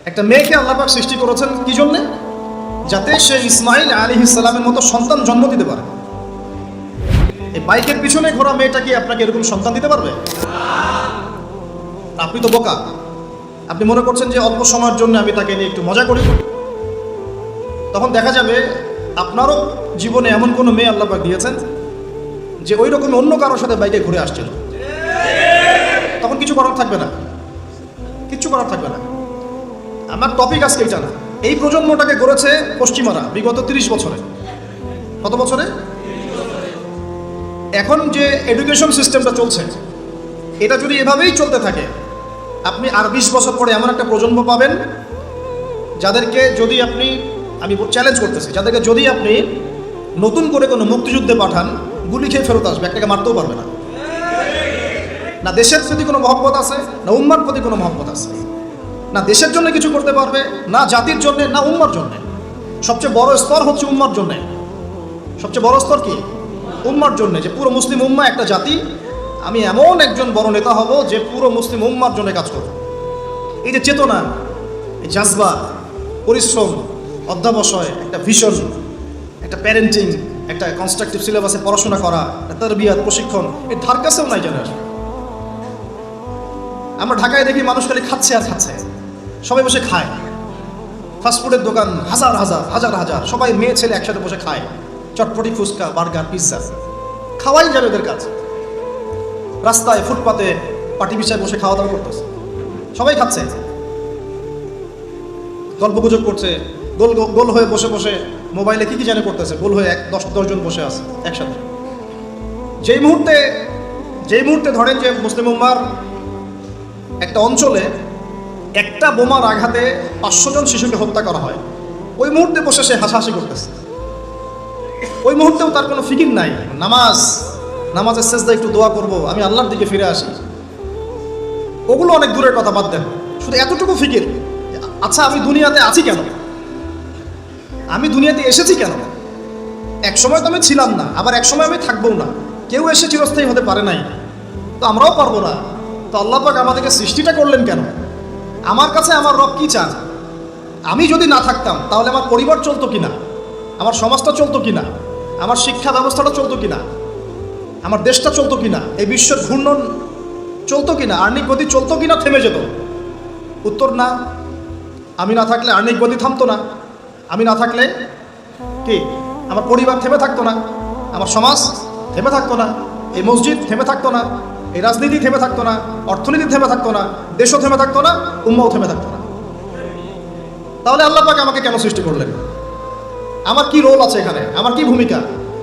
একটা মেয়েকে আল্লাহ পাক সৃষ্টি করেছেন কি জন্যে? যাতে সে ইসমাইল আলাইহিস সালামের মতো সন্তান জন্ম দিতে পারে। এই বাইকের পিছনে ঘোরা মেয়েটা কি আপনাকে এরকম সন্তান দিতে পারবে? আপনি তো বোকা। আপনি মনে করছেন যে অল্প সময়ের জন্য আমি তাকে নিয়ে একটু মজা করি। তখন দেখা যাবে আপনারও জীবনে এমন কোনো মেয়ে আল্লাহ পাক দিয়েছেন যে ওই রকম অন্য কারোর সাথে বাইকে ঘুরে আসছিল। তখন কিছু করার থাকবে না, কিচ্ছু করার থাকবে না। আমার টপিক আজকে এটা না। এই প্রজন্মটাকে গড়েছে পশ্চিমারা বিগত 30 বছরে। কত বছরে? এখন যে এডুকেশন সিস্টেমটা চলছে, এটা যদি এভাবেই চলতে থাকে, আপনি আর 20 বছর পরে এমন একটা প্রজন্ম পাবেন যাদেরকে যদি আপনি, আমি চ্যালেঞ্জ করতেছি, যাদেরকে যদি আপনি নতুন করে কোনো মুক্তিযুদ্ধে পাঠান, গুলি খেয়ে ফেরত আসবে, একটাকে মারতেও পারবে না। না দেশের প্রতি কোনো মহব্বত আছে, না উম্মার প্রতি কোনো মহব্বত আছে। না দেশের জন্য কিছু করতে পারবে, না জাতির জন্য, না উম্মার জন্য। সবচেয়ে বড় স্তর হচ্ছে উম্মার জন্য। সবচেয়ে বড় স্তর কি? উম্মার জন্য, যে পুরো মুসলিম উম্মা একটা জাতি, আমি এমন একজন বড় নেতা হব যে পুরো মুসলিম উম্মার জন্য কাজ করব। এই যে চেতনা, এই জাজবা, পরিশ্রম, অধ্যাবসায়, একটা ভিশন, একটা প্যারেন্টিং, একটা কনস্ট্রাকটিভ সিলেবাসে পড়াশোনা করা, তারবিয়াত, প্রশিক্ষণ, এর ধার কাছেও নাই জানে। আমরা ঢাকায় দেখি মানুষ খালি খাচ্ছে আর খাচ্ছে, সবাই বসে খায়। ফাস্টফুডের দোকান হাজার হাজার হাজার হাজার, সবাই মেয়ে ছেলে একসাথে বসে খায়, চটপটি, ফুচকা, বার্গার, পিৎজা, খাওয়াই যাবে ওদের কাছে। রাস্তায় ফুটপাতে পাটি বিছায় বসে খাওয়া দাওয়া করতেছে, সবাই খাচ্ছে, গল্প গুজব করছে, গোল গোল হয়ে বসে বসে মোবাইলে কি জানে করতেছে, গোল হয়ে 10 জন বসে আছে একসাথে। যেই মুহূর্তে ধরেন যে মুসলিম উম্মার একটা অঞ্চলে একটা বোমার আঘাতে 500 জন শিশুকে হত্যা করা হয়, ওই মুহূর্তে বসে সে হাসাহাসি করতেছে। ওই মুহূর্তেও তার কোনো ফিকির নাই, নামাজের সেজদায় একটু দোয়া করব, আমি আল্লাহর দিকে ফিরে আসি। ওগুলো অনেক দূরের কথা, বাদ দেন। শুধু এতটুকু ফিকির, আচ্ছা আমি দুনিয়াতে আছি কেন, আমি দুনিয়াতে এসেছি কেন? এক সময় তো আমি ছিলাম না, আবার এক সময় আমি থাকবও না। কেউ এসে চিরস্থায়ী হতে পারে নাই, তো আমরাও পারবো না। তো আল্লাহ পাক আমাদেরকে সৃষ্টিটা করলেন কেন? আমার কাছে আমার রব কি চান? আমি যদি না থাকতাম তাহলে আমার পরিবার চলতো কিনা, আমার সমাজটা চলতো কিনা, আমার শিক্ষা ব্যবস্থাটা চলতো কিনা, আমার দেশটা চলতো কিনা, এই বিশ্বের ঘূর্ণন চলতো কিনা, আর্নিক গতি চলতো কিনা, থেমে যেত? উত্তর না। আমি না থাকলে আর্নিক গতি থামতো না। আমি না থাকলে কি আমার পরিবার থেমে থাকতো না, আমার সমাজ থেমে থাকতো না, এই মসজিদ থেমে থাকতো না, এই রাজনীতি থেমে থাকতো না, অর্থনীতি থেমে থাকতো না, দেশও থেমে থাকতো না, উম্মাও থেমে থাকতো না। তাহলে আল্লাহ পাক আমাকে কেন সৃষ্টি করলেন? আমার কি রোল আছে এখানে, আমার কি ভূমিকা?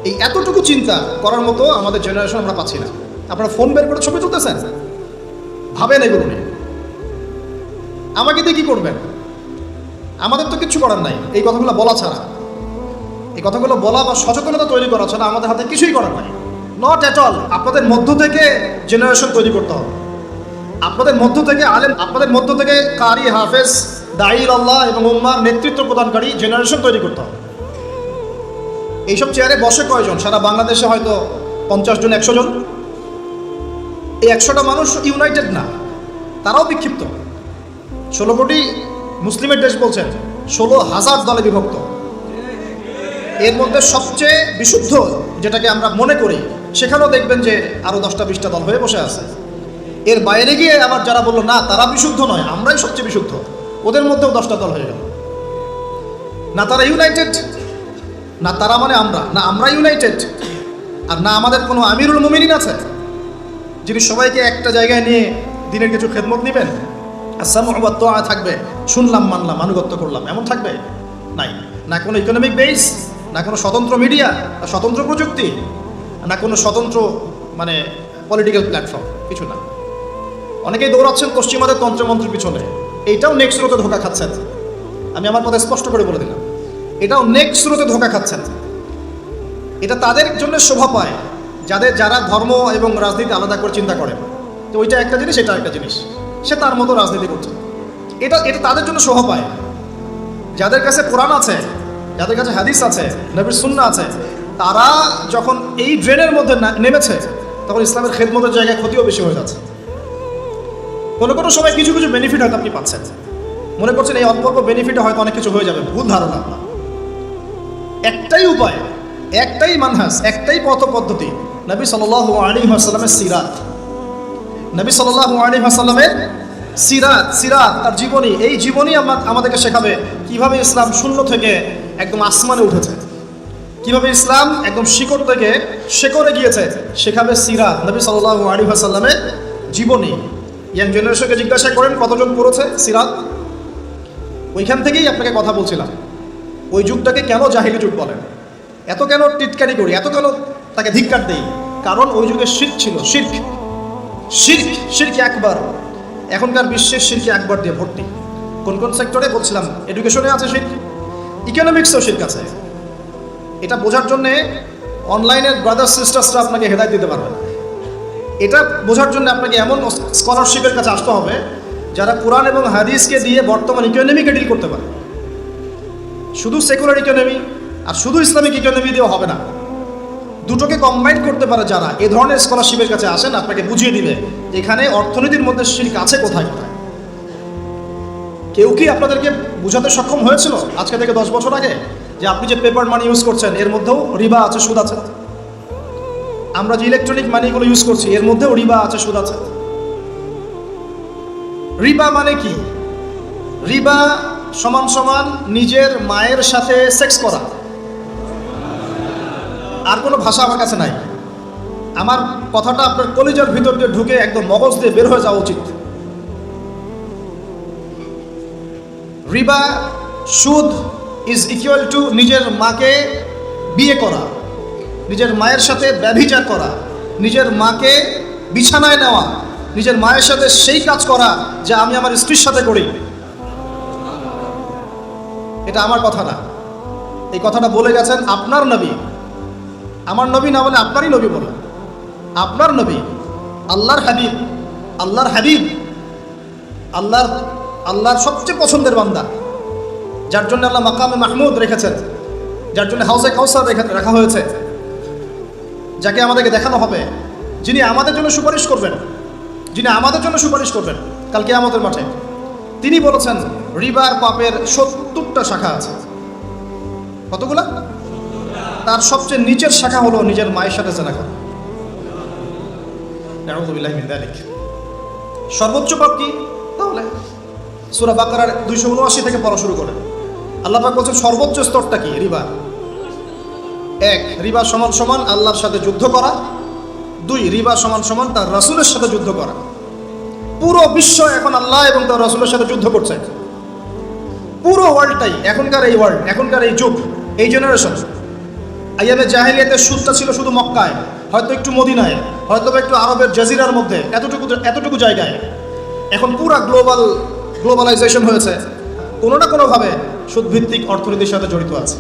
এই এতটুকু চিন্তা করার মতো আমাদের জেনারেশন আমরা পাচ্ছি না। আপনারা ফোন বের করে ছবি তুলতেছেন, ভাবেন এগুলো নিয়ে। আমাকে দিয়ে কি করবেন? আমাদের তো কিচ্ছু করার নাই এই কথাগুলো বলা ছাড়া। এই কথাগুলো বলা বা সচেতনতা তৈরি করা ছাড়া আমাদের হাতে কিছুই করার নাই। Not at all. আপনাদের মধ্য থেকে জেনারেশন তৈরি করতে হবে, আপনাদের মধ্য থেকে আলেম, আপনাদের মধ্য থেকে কারি, হাফেজ, দাঈল আল্লাহ এবং উম্মার নেতৃত্ব প্রদানকারী জেনারেশন তৈরি করতে হবে। এইসব চেয়ারে বসে কয়জন? সারা বাংলাদেশে হয়তো 50 জন, 100 জন। এই 100টা মানুষ ইউনাইটেড না, তারাও বিক্ষিপ্ত। 16 কোটি মুসলিমের দেশ বলছেন, 16,000 দলে বিভক্ত। এর মধ্যে সবচেয়ে বিশুদ্ধ যেটাকে আমরা মনে করি, সেখানেও দেখবেন যে আরও 10টা-20টা দল হয়ে বসে আছে। এর বাইরে গিয়ে আবার যারা বললো না তারা বিশুদ্ধ নয়, আমরাই সবচেয়ে বিশুদ্ধ, ওদের মধ্যেও 10টা দল হয়ে গেল। না তারা ইউনাইটেড, না তারা মানে আমরা, না আমরা ইউনাইটেড, আর না আমাদের কোনো আমিরুল মুমিনিন আছে যিনি সবাইকে একটা জায়গায় নিয়ে দিনের কিছু খেদমত নেবেন, আসসামু ওয়া তাআ থাকবে, শুনলাম মানলাম আনুগত্য করলাম, এমন থাকবে? নাই। না কোনো ইকোনমিক বেস, না কোনো স্বতন্ত্র মিডিয়া, না স্বতন্ত্র প্রযুক্তি, না কোনো স্বতন্ত্র মানে পলিটিক্যাল প্ল্যাটফর্ম, কিছু না। অনেকেই দৌড়াচ্ছেন পশ্চিমাদের তন্ত্রমন্ত্রের পিছনে, এইটাও নেক্সট স্রোতে ধোকা খাচ্ছেন। আমি আমার কথা স্পষ্ট করে বলে দিলাম, এটাও নেক্সট স্রোতে ধোকা খাচ্ছেন। এটা তাদের জন্য শোভা পায় যারা ধর্ম এবং রাজনীতি আলাদা করে চিন্তা করেন, তো ওইটা একটা জিনিস, এটা একটা জিনিস, সে তার মতো রাজনীতি করছে। এটা তাদের জন্য শোভা পায়। যাদের কাছে কোরআন আছে, যাদের কাছে হাদিস আছে, নবীর সুন্নাহ আছে, তারা যখন এই ড্রেনের মধ্যে নেমেছে, তখন ইসলামের খেদমতের জায়গায় ক্ষতিও বেশি হয়ে যাচ্ছে। কোনো সময় কিছু বেনিফিট হয়তো আপনি পাচ্ছেন, মনে করছেন এই অল্প অল্প বেনিফিটে হয়তো অনেক কিছু হয়ে যাবে, ভুল ধারণা। একটাই উপায়, একটাই মানহাজ, একটাই পথ পদ্ধতি, নবী সাল্লাল্লাহু আলাইহি ওয়াসাল্লামের সিরাত। নবী সাল্লাল্লাহু আলাইহি ওয়াসাল্লামের সিরাত, তার জীবনী। এই জীবনী আমাদেরকে শেখাবে কিভাবে ইসলাম শূন্য থেকে একদম আসমানে উঠেছে, কিভাবে ইসলাম একদম শিকড় থেকে শেকড়ে গিয়েছে, শেখাবে সিরাত, নবী সাল্লাল্লাহু আলাইহি ওয়াসাল্লামের জীবনী। ইয়াং জেনারেশনকে জিজ্ঞাসা করেন কতজন পড়েছে সিরাত। ওইখান থেকেই আপনাকে কথা বলছিলাম, ওই যুগটাকে কেন জাহিলি যুগ বলেন, এত কেন টিটকারি করি, এত কেন তাকে ধিক্কার দেই? কারণ ওই যুগে শিরক ছিল, শিরক একবার। এখনকার বিশ্বের শিরক একবার দিয়ে ভর্তি। কোন কোন সেক্টরে বলছিলাম, এডুকেশনে আছে শিরক, ইকোনমিক্সেও শিরক আছে। এটা বোঝার জন্যে অনলাইনের ব্রাদার সিস্টার্সরা আপনাকে হেদায়েত দিতে পারবে না। এটা বোঝার জন্য আপনাকে এমন স্কলারশিপের কাছে আসতে হবে যারা কোরআন এবং হাদিসকে দিয়ে বর্তমান ইকোনমিকে ডিল করতে পারে। শুধু সেকুলার ইকোনমি আর শুধু ইসলামিক ইকোনমি দিয়েও হবে না, দুটোকে কম্বাইন করতে পারে যারা, এ ধরনের স্কলারশিপের কাছে আসেন, আপনাকে বুঝিয়ে দিবে এখানে অর্থনীতির মধ্যে শিরক আছে কোথায় কোথায়। কেউ কি আপনাদেরকে বুঝাতে সক্ষম হয়েছিল আজকে থেকে 10 বছর আগে যে আপনি যে পেপার মানি ইউজ করছেন এর মধ্যেও রিবা আছে, সুদ আছে? আমরা যে ইলেকট্রনিক মানিগুলো ইউজ করছি এর মধ্যেও রিবা আছে, সুদ আছে। রিবা মানে কি? রিবা সমান সমান নিজের মায়ের সাথে সেক্স করা। আর কোনো ভাষা আমার কাছে নাই। আমার কথাটা আপনার কলিজার ভিতর দিয়ে ঢুকে একদম মগজ দিয়ে বের হয়ে যাওয়া উচিত। রিবা, সুদ ইজ ইকুয়াল টু নিজের মাকে বিয়ে করা, নিজের মায়ের সাথে ব্যভিচার করা, নিজের মাকে বিছানায় নেওয়া, নিজের মায়ের সাথে সেই কাজ করা যা আমি আমার স্ত্রীর সাথে করি। এটা আমার কথা না, এই কথাটা বলে গেছেন আপনার নবী। আমার নবী না বলে আপনারই নবী বলে, আপনার নবী, আল্লাহর হাবিব, আল্লাহর সবচেয়ে পছন্দের বান্দা, যার জন্য আল্লাহ মাকামে মাহমুদ রেখেছেন, যার জন্য হাউজে কাউসার রাখা হয়েছে, যাকে আমাদেরকে দেখানো হবে, যিনি আমাদের জন্য সুপারিশ করবেন, কাল কিয়ামতের মাঠে। তিনি বলেছেন রিবার পাপের 70টা শাখা আছে। কতগুলা? তার সবচেয়ে নিচের শাখা হলো নিজের মায়ের সাথে জেনা করা। নাউযু বিল্লাহি মিন যালিক। সর্বোচ্চ পাপ কি তাহলে? সূরা বাকারার 279 থেকে পড়া শুরু করেন। আল্লাহ পাক বলেছেন সর্বোচ্চ স্তরটা কি? রিবা। 1, রিবা সমান সমান আল্লাহর সাথে যুদ্ধ করা। 2, রিবা সমান সমান তার রাসূলের সাথে যুদ্ধ করা। পুরো বিশ্ব এখন আল্লাহ এবং তার রাসূলের সাথে যুদ্ধ করছে। পুরো ওয়ার্ল্ডটাই, এখনকার এই ওয়ার্ল্ড, এখনকার এই যুগ, এই জেনারেশন। আইয়ামে জাহিলিয়াতের সুদটা ছিল শুধু মক্কায়, হয়তো একটু মদিনায়, হয়তো একটু আরবের জাজিরার মধ্যে, এতটুকু জায়গায়। এখন পুরা গ্লোবালাইজেশন হয়েছে, কোনো না কোনোভাবে সুদভিত্তিক অর্থনীতির সাথে জড়িত আছে।